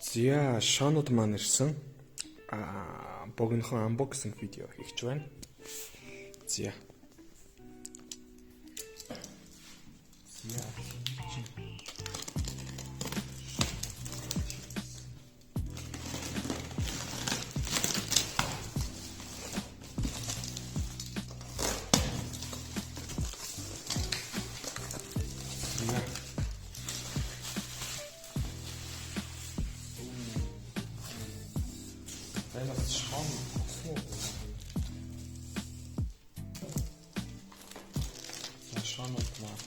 Зя шоонууд маань ирсэн. Богинохон unboxing видео хийх байна. Зя. Das ist schon so. Ja, schon noch mal.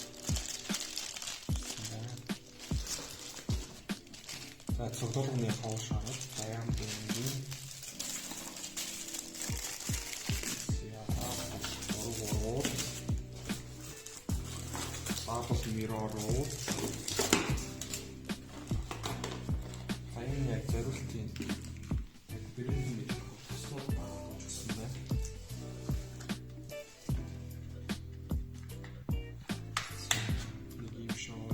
За цогцолгоны хоошоо баян бингийн. Яа, Апос миророо. Баян яг зориултын бэрийн тусал гэсэн байна. Нэг юм шоу.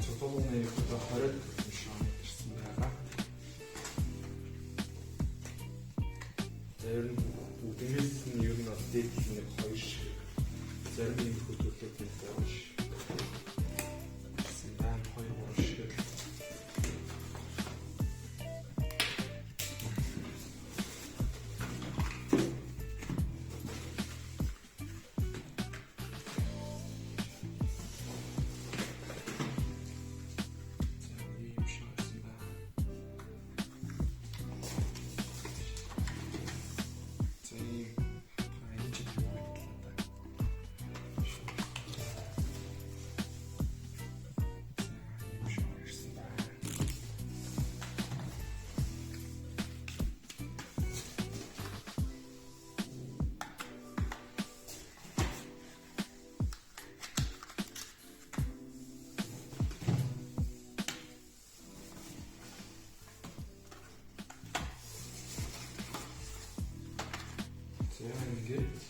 Цогцолгоны одоо 20 төгрөг шоу ирсэн байгаа. Тэр бүгдээс нь ер нь дээд нэг хоёр шиг зарим юм хөтөлбөртэй байгаа ш. Синдан хоёр гурав шиг. Ja, geht.